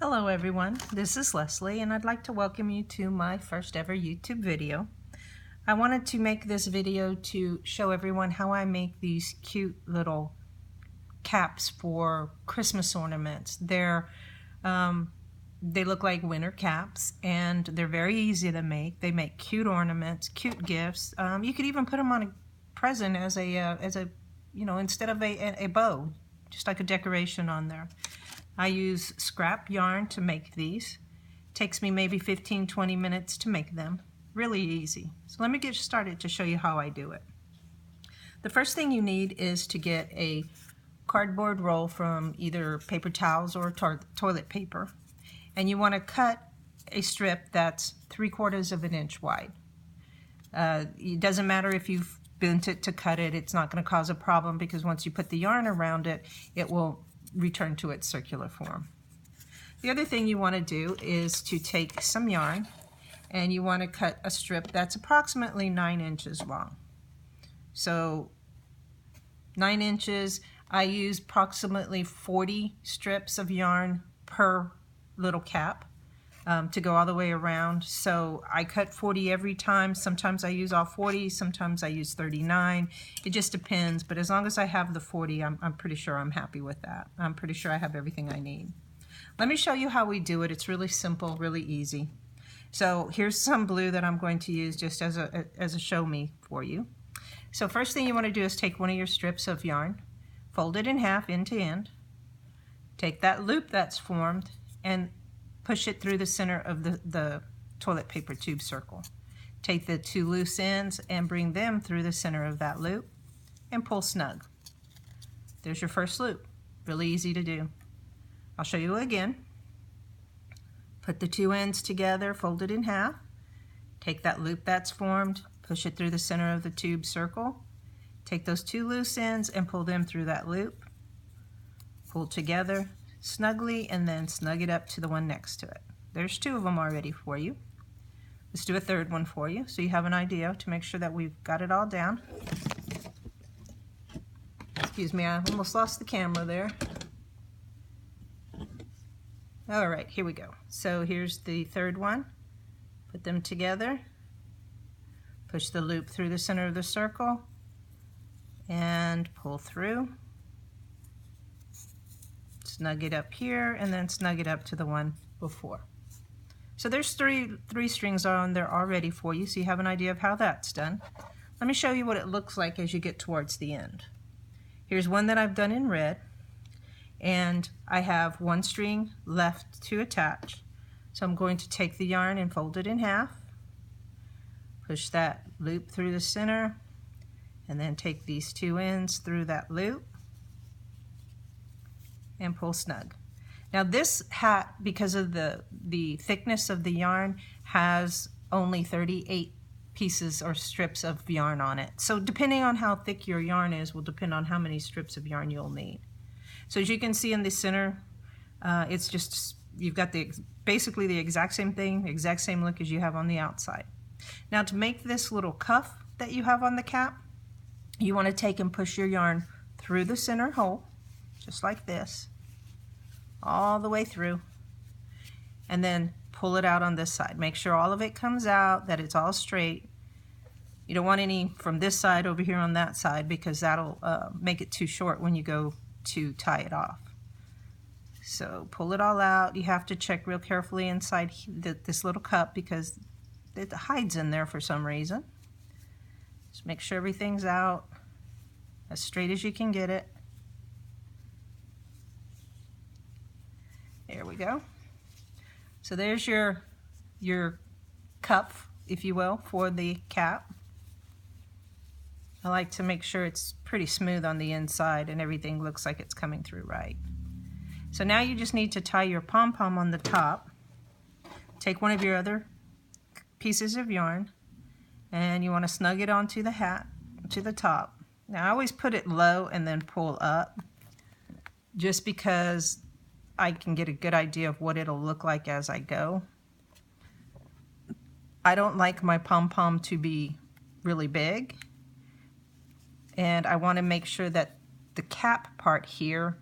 Hello everyone, this is Leslie and I'd like to welcome you to my first ever YouTube video. I wanted to make this video to show everyone how I make these cute little caps for Christmas ornaments. They look like winter caps and they're very easy to make. They make cute ornaments, cute gifts. You could even put them on a present as a instead of a bow, just like a decoration on there. I use scrap yarn to make these. Takes me maybe 15-20 minutes to make them. Really easy. So let me get started to show you how I do it. The first thing you need is to get a cardboard roll from either paper towels or toilet paper. And you want to cut a strip that's 3/4 of an inch wide. It doesn't matter if you've bent it to cut it. It's not going to cause a problem because once you put the yarn around it, it will return to its circular form. The other thing you want to do is to take some yarn and you want to cut a strip that's approximately 9 inches long. So 9 inches, I use approximately 40 strips of yarn per little cap to go all the way around. So I cut 40 every time. Sometimes I use all 40, sometimes I use 39. It just depends, but as long as I have the 40, I'm pretty sure I'm happy with that. I'm pretty sure I have everything I need. Let me show you how we do it. It's really simple, really easy. So here's some blue that I'm going to use just as a show me for you. So first thing you want to do is take one of your strips of yarn, fold it in half end to end, take that loop that's formed and push it through the center of the toilet paper tube circle. Take the two loose ends and bring them through the center of that loop and pull snug. There's your first loop. Really easy to do. I'll show you again. Put the two ends together, fold it in half. Take that loop that's formed, push it through the center of the tube circle. Take those two loose ends and pull them through that loop. Pull together snugly and then snug it up to the one next to it. There's two of them already for you. Let's do a third one for you so you have an idea to make sure that we've got it all down. Excuse me, I almost lost the camera there. All right, here we go. So here's the third one. Put them together. Push the loop through the center of the circle and pull through. Snug it up here and then snug it up to the one before. So there's three strings on there already for you, so you have an idea of how that's done. Let me show you what it looks like as you get towards the end. Here's one that I've done in red, and I have one string left to attach. So I'm going to take the yarn and fold it in half, push that loop through the center, and then take these two ends through that loop and pull snug. Now this hat, because of the thickness of the yarn, has only 38 pieces or strips of yarn on it. So depending on how thick your yarn is will depend on how many strips of yarn you'll need. So as you can see in the center, it's just, you've got basically the exact same thing, exact same look as you have on the outside. Now to make this little cuff that you have on the cap, you want to take and push your yarn through the center hole, just like this, all the way through, and then pull it out on this side. Make sure all of it comes out, that it's all straight. You don't want any from this side over here on that side because that'll make it too short when you go to tie it off. So pull it all out. You have to check real carefully inside this little cup because it hides in there for some reason. Just make sure everything's out as straight as you can get it. There we go. So there's your cuff, if you will, for the cap. I like to make sure it's pretty smooth on the inside and everything looks like it's coming through right. So now you just need to tie your pom-pom on the top. Take one of your other pieces of yarn and you want to snug it onto the hat, to the top. Now I always put it low and then pull up just because I can get a good idea of what it'll look like as I go. I don't like my pom-pom to be really big, and I want to make sure that the cap part here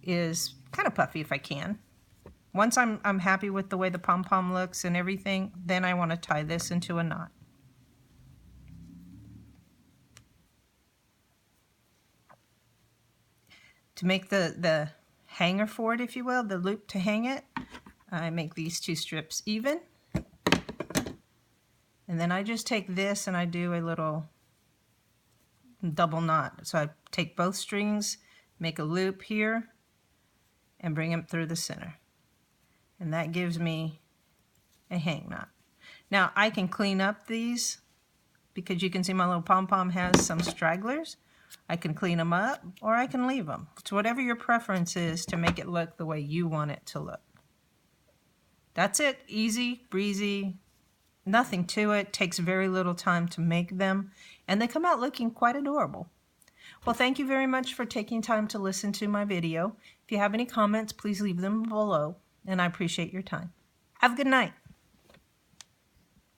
is kind of puffy if I can. Once I'm happy with the way the pom-pom looks and everything, then I want to tie this into a knot. To make the hanger for it, if you will, the loop to hang it, I make these 2 strips even. And then I just take this and I do a little double knot. So I take both strings, make a loop here, and bring them through the center. And that gives me a hang knot. Now I can clean up these because you can see my little pom-pom has some stragglers. I can clean them up or I can leave them. It's whatever your preference is to make it look the way you want it to look. That's it. Easy, breezy, nothing to it. Takes very little time to make them, and they come out looking quite adorable. Well, thank you very much for taking time to listen to my video. If you have any comments, please leave them below, and I appreciate your time. Have a good night.